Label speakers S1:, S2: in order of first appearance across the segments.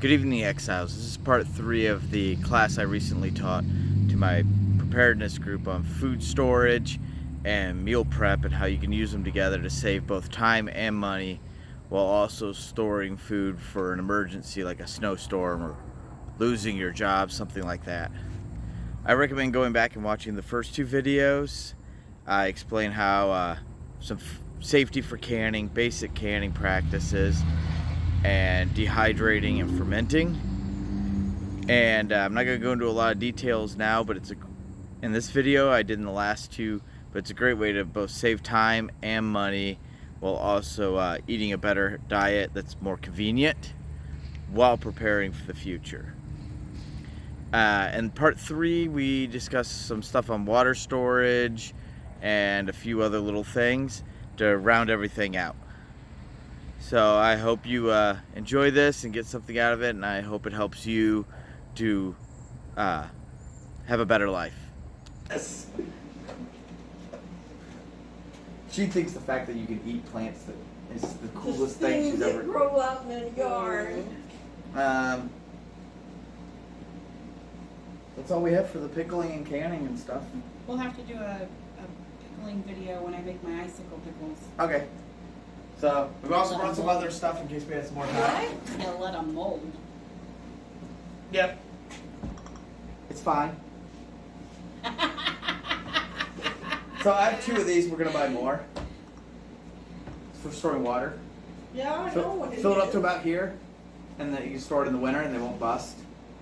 S1: Good evening, Exiles. This is part 3 of the class I recently taught to my preparedness group on food storage and meal prep and how you can use them together to save both time and money while also storing food for an emergency like a snowstorm or losing your job, something like that. I recommend going back and watching the first 2 videos. I explain how some safety for canning, basic canning practices, and dehydrating and fermenting. And I'm not going to go into a lot of details now, but in this video I did in the last 2, but it's a great way to both save time and money while also eating a better diet that's more convenient while preparing for the future. In part 3 we discussed some stuff on water storage and a few other little things to round everything out. So I hope you enjoy this and get something out of it, and I hope it helps you to have a better life. Yes. She thinks the fact that you can eat plants is the coolest thing she's ever.
S2: Grow out in the yard.
S1: That's all we have for the pickling and canning and stuff.
S3: We'll have to do a pickling video when I make my icicle pickles.
S1: Okay. So we've also brought some other stuff in case we had some more time.
S3: Yeah, let them mold.
S1: Yep. It's fine. So I have 2 of these. We're gonna buy more. It's for storing water.
S2: Yeah, I know what it is.
S1: Fill it up to about here, and then you can store it in the winter, and they won't bust.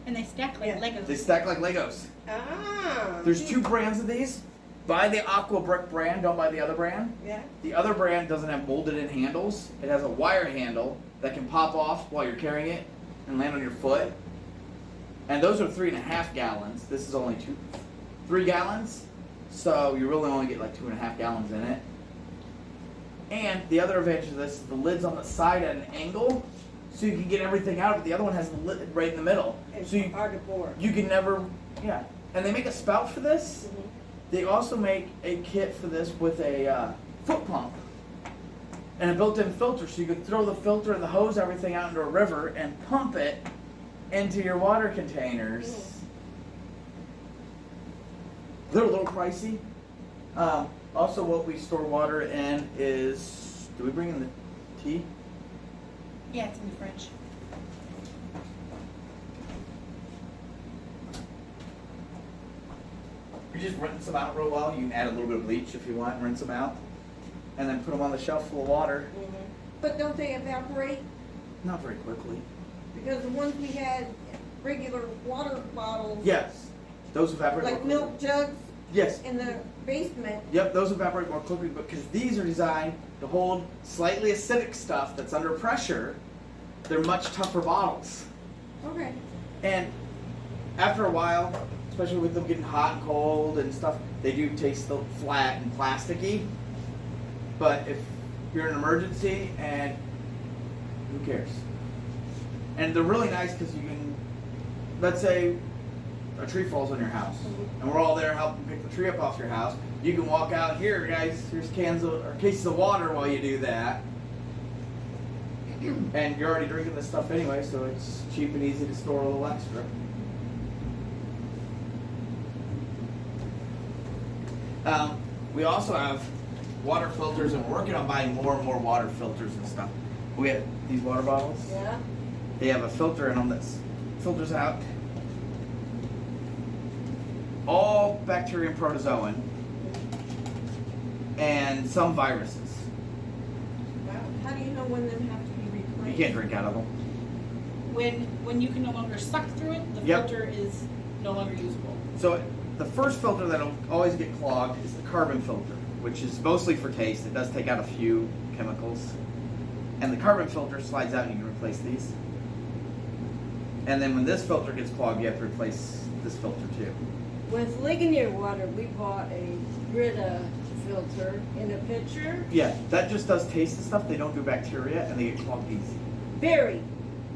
S3: And they stack like Legos.
S1: They stack like Legos.
S2: Ah.
S1: There's 2 brands of these. Buy the Aqua Brick brand. Don't buy the other brand.
S2: Yeah.
S1: The other brand doesn't have molded-in handles. It has a wire handle that can pop off while you're carrying it and land on your foot. And those are 3.5 gallons. This is only 3 gallons. So you really only get like 2.5 gallons in it. And the other advantage of this is the lid's on the side at an angle, so you can get everything out of it. The other one has the lid right in the middle.
S2: It's
S1: So
S2: hard to pour.
S1: you can never, yeah. And they make a spout for this.
S2: Mhm.
S1: They also make a kit for this with a foot pump and a built-in filter, so you can throw the filter and the hose, everything out into a river and pump it into your water containers. They're a little pricey. Also, what we store water in is, do we bring in the tea?
S3: Yeah, it's in the fridge.
S1: You just rinse them out real well. You can add a little bit of bleach if you want and rinse them out. And then put them on the shelf full of water.
S2: Mhm. But don't they evaporate?
S1: Not very quickly.
S2: Because the ones we had, regular water bottles.
S1: Yes. Those evaporate
S2: Like
S1: more
S2: milk
S1: quickly.
S2: jugs
S1: Yes.
S2: in the basement.
S1: Yep, those evaporate more quickly because these are designed to hold slightly acidic stuff that's under pressure. They're much tougher bottles.
S2: Okay.
S1: And after a while, especially with them getting hot and cold and stuff, they do taste flat and plasticky. But if you're in an emergency, and who cares? And they're really nice because you can, let's say a tree falls on your house, and we're all there helping pick the tree up off your house. You can walk out here, guys. Here's cans of, or cases of water while you do that. And you're already drinking this stuff anyway, so it's cheap and easy to store a little extra. We also have water filters, and we're working on buying more and more water filters and stuff. We have these water bottles.
S2: Yeah.
S1: They have a filter in them that filters out all bacteria and protozoan and some viruses.
S2: Wow. How do you know when them have to be
S1: You
S2: replaced?
S1: can't drink out of them.
S3: When you can no longer suck through it, the
S1: Yep.
S3: filter is no longer usable.
S1: So the first filter that'll always get clogged is the carbon filter, which is mostly for taste. It does take out a few chemicals. And the carbon filter slides out and you can replace these. And then when this filter gets clogged, you have to replace this filter too.
S4: With Ligonier water, we bought a Brita filter in a pitcher.
S1: Yeah, that just does taste and stuff. They don't do bacteria and they get clogged easy.
S4: Very.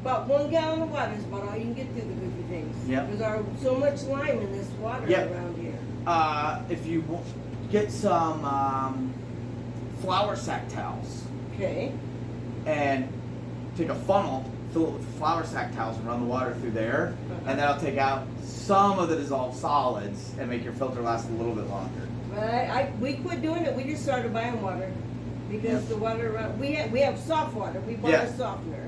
S4: About 1 gallon of water is about all you can get through the goofy things.
S1: Yep.
S4: There's so much lime in this water
S1: Yep.
S4: around here.
S1: If you get some flour sack towels
S4: Okay.
S1: and take a funnel, fill it with flour sack towels and run the water through there, and then I'll take out some of the dissolved solids and make your filter last a little bit longer.
S4: But we quit doing it. We just started buying water because the water we have soft water. We bought a softener,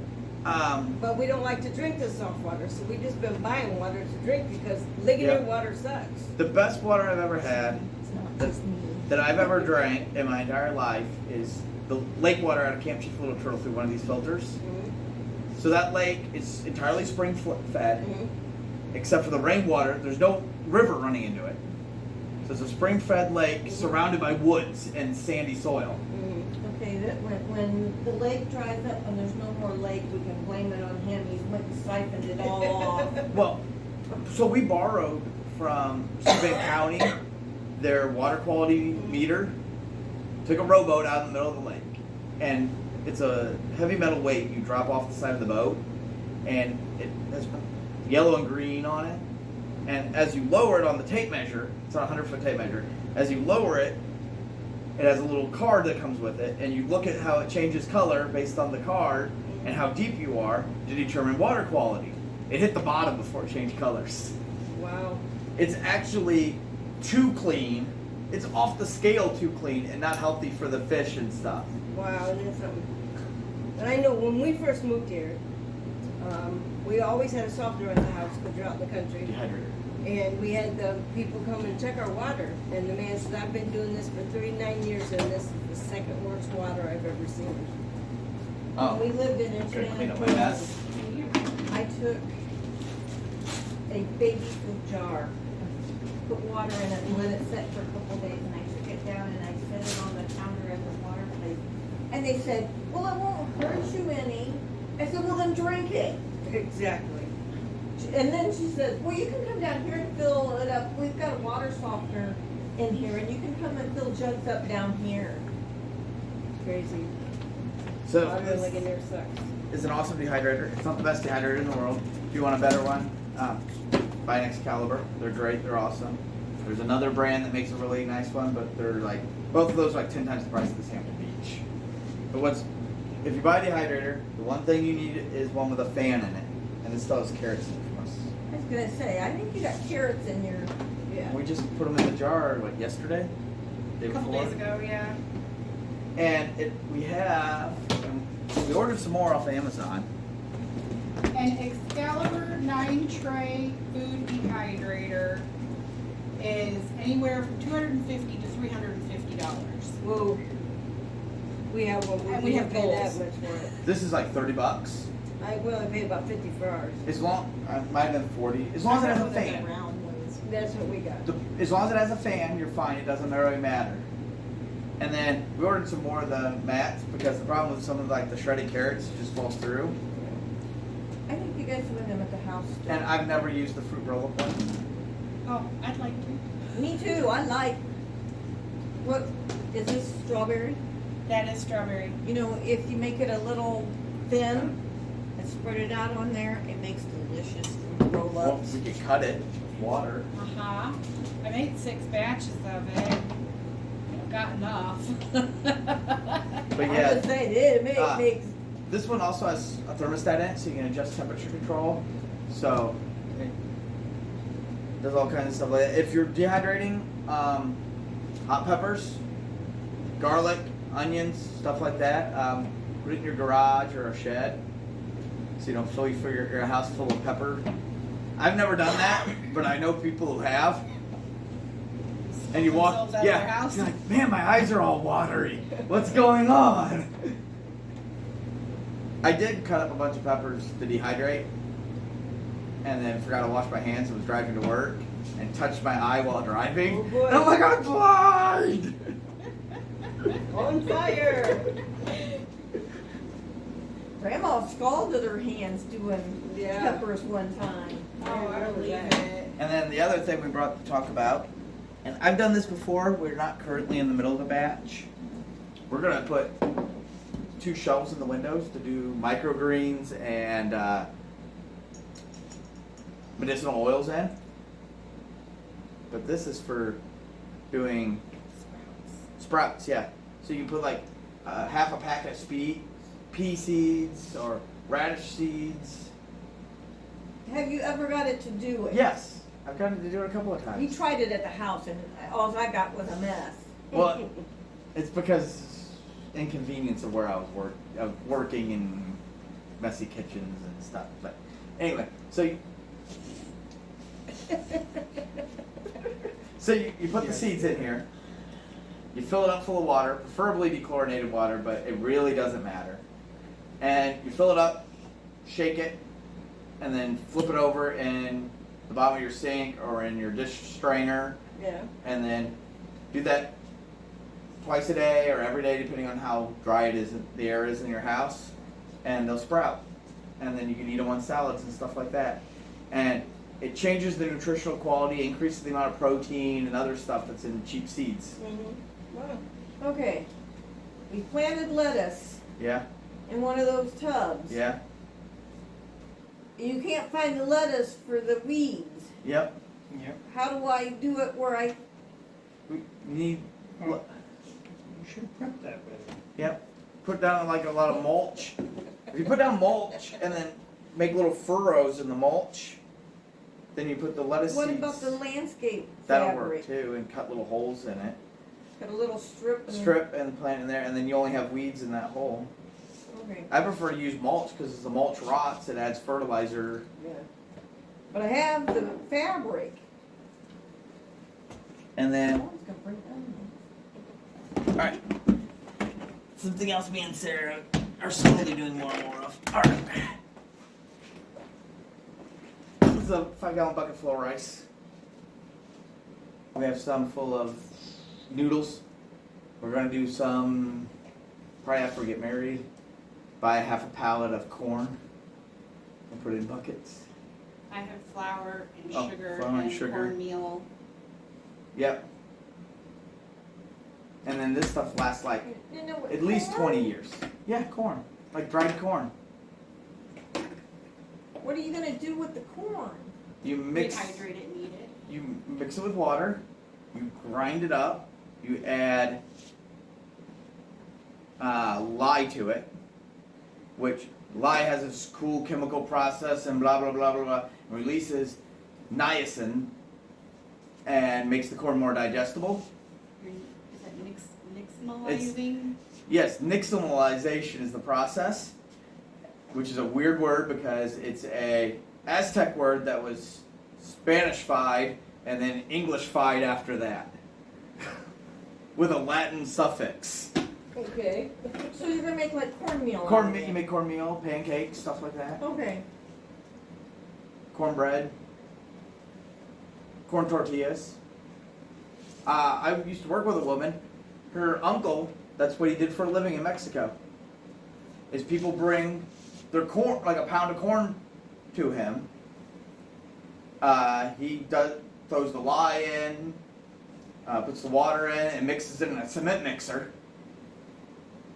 S4: but we don't like to drink the soft water, so we just been buying water to drink because Ligonier water sucks.
S1: The best water I've ever had, that I've ever drank in my entire life, is the lake water out of Camp Chief Little Turtle through one of these filters.
S4: Mm-hmm.
S1: So that lake is entirely spring fed,
S4: Mm-hmm.
S1: except for the rainwater. There's no river running into it. So it's a spring fed lake surrounded by woods and sandy soil.
S4: Mm-hmm.
S2: Okay, that when the lake dries up and there's no more lake, we can blame it on him. He's went and siphoned it all off.
S1: Well, so we borrowed from Savannah County their water quality meter, took a rowboat out in the middle of the lake, and it's a heavy metal weight you drop off the side of the boat, and it has yellow and green on it. And as you lower it on the tape measure, it's a 100-foot tape measure, as you lower it, it has a little card that comes with it, and you look at how it changes color based on the card and how deep you are to determine water quality. It hit the bottom before it changed colors.
S4: Wow.
S1: It's actually too clean. It's off the scale too clean and not healthy for the fish and stuff.
S4: Wow, and then something. And I know when we first moved here, we always had a softener in the house because you're out in the country.
S1: Dehydrator.
S4: And we had the people come and check our water. And the man said, I've been doing this for 39 years and this is the second worst water I've ever seen.
S1: Oh.
S2: When we lived in
S1: Gotta clean up my
S2: Enchanted,
S1: mess.
S2: I took a baby food jar, put water in it and let it set for a couple days, and I took it down and I set it on the counter in the water place. And they said, well, it won't hurt you any. I said, well, then drink it.
S4: Exactly.
S2: And then she says, well, you can come down here and fill it up. We've got a water softener in here, and you can come and fill jugs up down here.
S4: Crazy.
S1: So
S4: Water
S1: this
S4: like in there sucks.
S1: is an awesome dehydrator. It's not the best dehydrator in the world. If you want a better one, buy an Excalibur. They're great. They're awesome. There's another brand that makes a really nice one, but they're like, both of those are like 10 times the price of the Hampton Beach. But if you buy a dehydrator, the one thing you need is one with a fan in it. And this still has carrots in it from us.
S2: I was gonna say, I think you got carrots in your,
S4: Yeah.
S1: We just put them in the jar, like yesterday? Day
S3: A couple
S1: before?
S3: days ago, yeah.
S1: And we ordered some more off Amazon.
S3: An Excalibur 9-tray food dehydrator is anywhere from $250 to $350.
S4: Whoa. We have one.
S3: And
S4: We
S3: we
S4: have
S3: have
S4: paid that
S3: bowls.
S4: much for it.
S1: This is like $30.
S4: We only paid about 50 for ours.
S1: As long, might have been 40. As long as it has a fan.
S4: That's what we got.
S1: As long as it has a fan, you're fine. It doesn't really matter. And then we ordered some more of the mats because the problem with some of like the shredded carrots it just falls through.
S2: I think you guys win them at the house.
S1: And I've never used the fruit roll-up one.
S3: Oh, I'd like to.
S2: Me too, I like, what, is this strawberry?
S3: That is strawberry.
S2: You know, if you make it a little thin and spread it out on there, it makes delicious fruit
S1: Well,
S2: roll-ups.
S1: we could cut it with water.
S3: Uh-huh. I made 6 batches of it. Got enough.
S1: But
S2: I
S1: yeah,
S2: would say it
S1: Ah.
S2: makes,
S1: this one also has a thermostat in it, so you can adjust temperature control. So it does all kinds of stuff like that. If you're dehydrating hot peppers, garlic, onions, stuff like that, put it in your garage or a shed, so you don't fill your house full of pepper. I've never done that, but I know people who have. And you walk,
S3: Themselves out of their
S1: yeah,
S3: house.
S1: you're like, man, my eyes are all watery. What's going on? I did cut up a bunch of peppers to dehydrate, and then forgot to wash my hands and was driving to work, and touched my eye while driving.
S4: Oh, boy.
S1: And I'm like, I'm blind!
S4: On fire!
S2: Grandma scalded her hands doing
S4: Yeah.
S2: peppers one time.
S3: Oh, I
S4: remember
S3: believe
S4: that.
S3: it.
S1: And then the other thing we brought to talk about, and I've done this before, we're not currently in the middle of a batch. We're gonna put 2 shelves in the windows to do microgreens and medicinal oils in. But this is for doing sprouts, yeah. So you can put like half a pack of pea seeds or radish seeds.
S2: Have you ever got it to do it?
S1: Yes, I've gotten to do it a couple of
S2: We
S1: times.
S2: tried it at the house and all I got was a mess.
S1: Well, it's because inconvenience of where I was working in messy kitchens and stuff. But anyway, so you put the seeds in here. You fill it up full of water, preferably dechlorinated water, but it really doesn't matter. And you fill it up, shake it, and then flip it over in the bottom of your sink or in your dish strainer.
S4: Yeah.
S1: And then do that twice a day or every day, depending on how dry the air is in your house. And they'll sprout. And then you can eat them on salads and stuff like that. And it changes the nutritional quality, increases the amount of protein and other stuff that's in cheap seeds.
S4: Mm-hmm. Wow.
S2: Okay. We planted lettuce
S1: Yeah?
S2: in one of those tubs.
S1: Yeah?
S2: You can't find the lettuce for the weeds.
S1: Yep.
S5: Yep.
S2: How do I do it where I...
S1: We need...
S5: Oh, you should have prepped that better.
S1: Yep. Put down like a lot of mulch. If you put down mulch and then make little furrows in the mulch, then you put the lettuce
S2: What
S1: seeds.
S2: about the landscape
S1: That'll
S2: fabric?
S1: work too, and cut little holes in it.
S2: Got a little strip. And
S1: Strip and plant in there, and then you only have weeds in that hole.
S2: Okay.
S1: I prefer to use mulch because as the mulch rots, it adds fertilizer.
S2: Yeah. But I have the fabric.
S1: And then,
S2: Someone's gonna bring onions.
S1: alright. Something else me and Sarah are slowly doing more and more of. Alright. This is a 5-gallon bucket full of rice. We have some full of noodles. We're going to do some, probably after we get married, buy a half a pallet of corn and put it in buckets.
S3: I have flour and
S1: Oh,
S3: sugar
S1: flour and
S3: and
S1: sugar.
S3: cornmeal.
S1: Yep. And then this stuff lasts like
S2: You know what,
S1: at least
S2: corn?
S1: 20 years. Yeah, corn. Like dried corn.
S2: What are you gonna do with the corn?
S1: You mix
S3: Rehydrate it and eat it.
S1: you mix it with water, you grind it up, you add lye to it, which lye has this cool chemical process and blah blah blah blah blah, and releases niacin and makes the corn more digestible.
S3: Is that nixtamalizing?
S1: Yes, nixtamalization is the process, which is a weird word because it's a Aztec word that was Spanish-fied and then English-fied after that, with a Latin suffix.
S2: Okay. So you're gonna make like cornmeal. out of
S1: Cornmeal,
S2: it.
S1: you make cornmeal, pancakes, stuff like that.
S2: Okay.
S1: Cornbread, corn tortillas. I used to work with a woman. Her uncle, that's what he did for a living in Mexico. Is people bring their corn, like a pound of corn, to him. He throws the lye in, puts the water in, and mixes it in a cement mixer.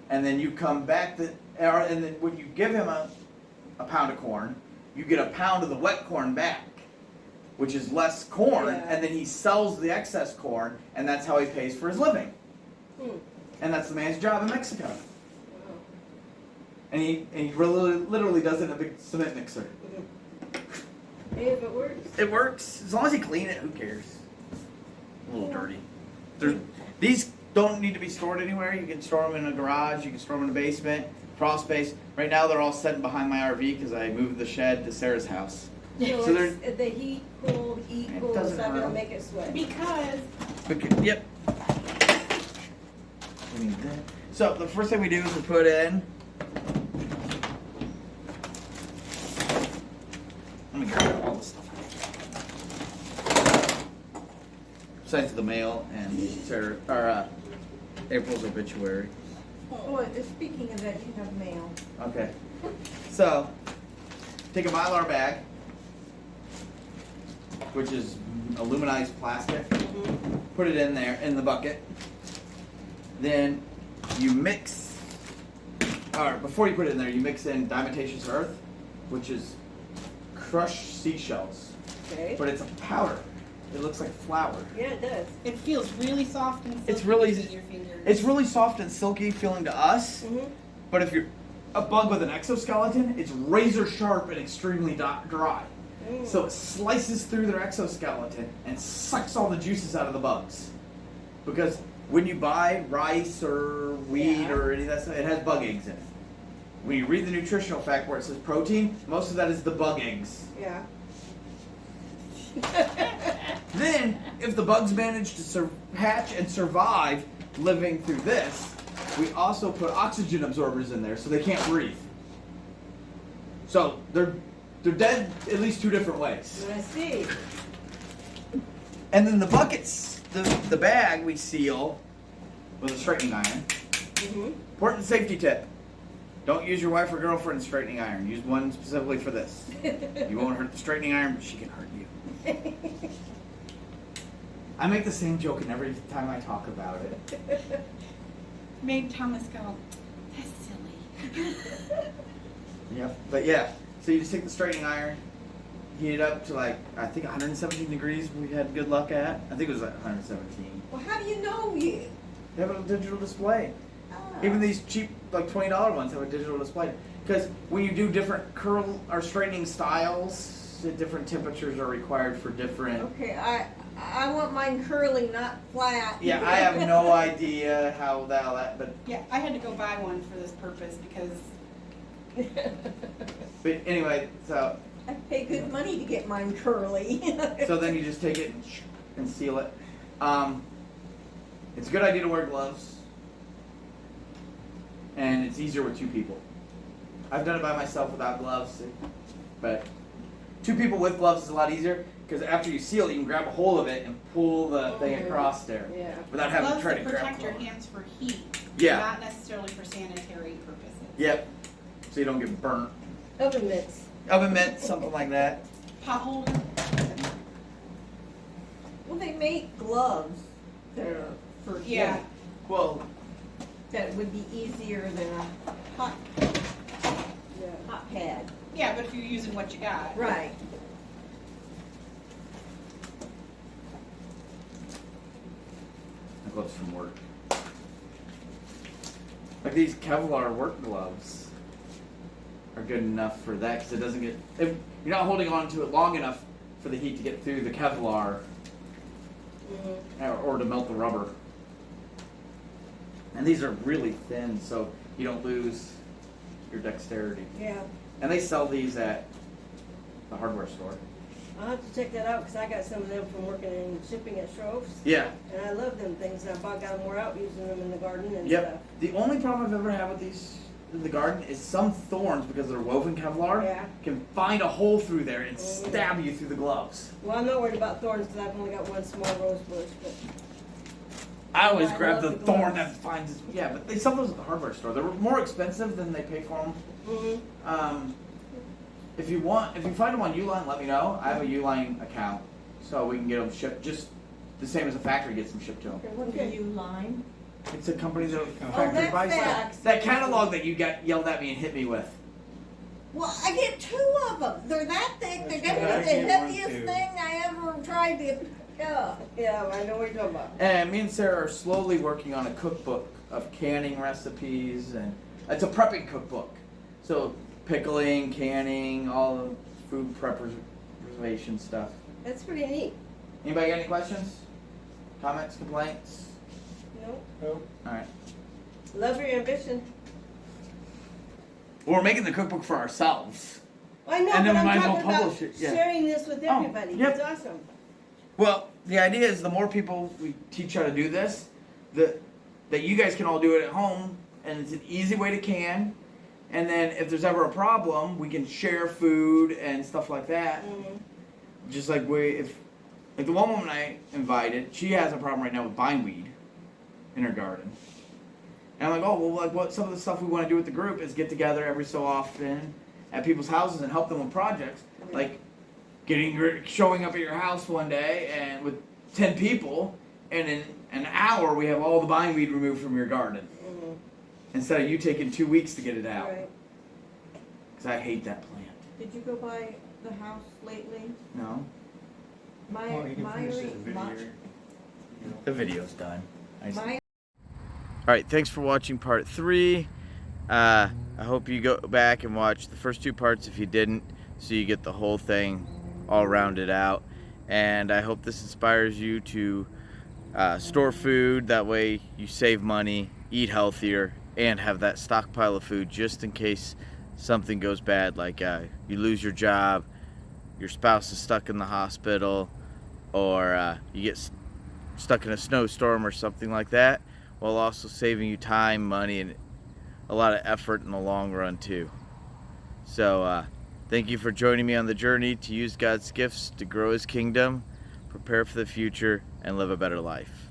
S1: And then you come back, and then when you give him a pound of corn, you get a pound of the wet corn back, which is less corn,
S4: Yeah.
S1: and then he sells the excess corn, and that's how he pays for his living. And that's the man's job in Mexico. And he really, literally does it in a big cement mixer.
S4: Hey, if it works.
S1: It works. As long as you clean it, who cares? A little dirty. These don't need to be stored anywhere. You can store them in a garage. You can store them in a basement, crawl space. Right now they're all sitting behind my RV because I moved the shed to Sarah's house.
S4: So
S1: So
S4: it's the heat, cold,
S1: It
S4: cool,
S1: doesn't
S4: it's not gonna
S1: hurt.
S4: make it sweat.
S3: Because
S1: Yep. We need that. So the first thing we do is we put in. Let me grab all this stuff. Besides the mail and Sarah, or April's obituary.
S2: Oh, speaking of that, you have mail.
S1: Okay. So, take a Mylar bag, which is aluminized plastic, put it in there, in the bucket. Then you mix, or before you put it in there, you mix in diatomaceous earth, which is crushed seashells,
S4: Okay.
S1: but it's a powder. It looks like flour.
S4: Yeah, it does.
S3: it feels really soft and silky
S1: It's really-
S3: between your fingers.
S1: It's really soft and silky feeling to us,
S4: Mm-hmm.
S1: but if you're a bug with an exoskeleton, it's razor sharp and extremely dry. So it slices through their exoskeleton and sucks all the juices out of the bugs. Because when you buy rice or wheat or any of that stuff, it has bug eggs in it. When you read the nutritional fact where it says protein, most of that is the bug eggs.
S4: Yeah.
S1: Then, if the bugs manage to hatch and survive living through this, we also put oxygen absorbers in there so they can't breathe. So they're dead at least 2 different ways.
S4: I see.
S1: And then the buckets, the bag we seal with a straightening iron. Important safety tip. Don't use your wife or girlfriend's straightening iron. Use one specifically for this. You won't hurt the straightening iron, but she can hurt you. I make the same joke in every time I talk about it.
S3: Made Thomas go, that's silly.
S1: Yep. But yeah, so you just take the straightening iron, heat it up to like, I think 117 degrees we had good luck at. I think it was like 117.
S2: Well, how do you know you?
S1: They have a digital display. Even these cheap, like $20 ones have a digital display. Because when you do different curl or straightening styles, the different temperatures are required for different.
S2: Okay, I want mine curly, not flat.
S1: Yeah, I have no idea how that, but.
S3: Yeah, I had to go buy one for this purpose because.
S1: But anyway, so.
S2: I pay good money to get mine curly.
S1: So then you just take it and seal it. It's a good idea to wear gloves. And it's easier with 2 people. I've done it by myself without gloves, but 2 people with gloves is a lot easier because after you seal it, you can grab a hold of it and pull the thing across there without having to try to grab
S3: protect your hands for heat, not necessarily for sanitary purposes.
S1: Yep. So you don't get burnt.
S4: Oven mitts.
S1: Oven mitt, something like that.
S3: Pot holder.
S2: Well, they make gloves that are for
S3: Yeah.
S1: Well,
S2: that would be easier than a hot pad.
S3: Yeah, but if you're using what you got.
S2: Right.
S1: the gloves from work. Like these Kevlar work gloves are good enough for that because it doesn't get. If you're not holding on to it long enough for the heat to get through the Kevlar or to melt the rubber. And these are really thin, so you don't lose your dexterity.
S4: Yeah.
S1: And they sell these at the hardware store.
S4: I'll have to check that out because I got some of them from working in shipping at Schroff's.
S1: Yeah.
S4: And I love them things. And I got them more out using them in the garden and
S1: Yep.
S4: stuff.
S1: The only problem I've ever had with these in the garden is some thorns, because they're woven Kevlar, can find a hole through there and stab you through the gloves.
S4: Well, I'm not worried about thorns because I've only got one small rose bush. But
S1: I always grab
S4: love
S1: the
S4: the
S1: thorn
S4: gloves.
S1: that finds. Yeah, but they sell those at the hardware store. They're more expensive than they pay for them. If you find them on Uline, let me know. I have a Uline account, so we can get them shipped just the same as a factory gets them shipped to them.
S2: What do you line?
S1: It's a company that
S2: Oh,
S1: factory
S2: that's
S1: buys
S2: facts.
S1: that catalog that you got yelled at me and hit me with.
S2: Well, I get 2 of them. They're that thick. They're
S5: That's
S2: gonna
S5: good.
S2: be
S5: I
S2: the
S5: get one,
S2: heaviest
S5: too.
S2: thing I ever tried to.
S4: yeah, I know what you're talking about.
S1: And me and Sarah are slowly working on a cookbook of canning recipes, and it's a prepping cookbook. So pickling, canning, all the food preservation stuff.
S4: That's pretty neat.
S1: Anybody got any questions? Comments, complaints?
S4: No,
S5: Nope.
S1: Alright.
S4: love your ambition.
S1: Well, we're making the cookbook for ourselves.
S4: I know,
S1: And then
S4: but
S1: we
S4: I'm
S1: might as well
S4: talking about
S1: publish it, yeah.
S4: sharing this with everybody.
S1: yep.
S4: It's awesome.
S1: Well, the idea is the more people we teach how to do this, that you guys can all do it at home, and it's an easy way to can. And then if there's ever a problem, we can share food and stuff like that. Just like like the one woman I invited, she has a problem right now with bindweed in her garden. And I'm like, oh, well, like what some of the stuff we want to do with the group is get together every so often at people's houses and help them with projects. Like showing up at your house one day and with 10 people, and in an hour we have all the bindweed removed from your garden. Instead of you taking 2 weeks to get it out.
S4: Right.
S1: Because I hate that plant.
S2: Did you go by the house lately?
S1: No?
S5: Well, you can finish this video.
S1: The video's done.
S2: My
S1: Alright, thanks for watching part 3. I hope you go back and watch the first 2 parts if you didn't, so you get the whole thing all rounded out. And I hope this inspires you to store food. That way you save money, eat healthier, and have that stockpile of food just in case something goes bad, like you lose your job, your spouse is stuck in the hospital, or you get stuck in a snowstorm or something like that, while also saving you time, money, and a lot of effort in the long run too. So thank you for joining me on the journey to use God's gifts to grow His kingdom, prepare for the future, and live a better life.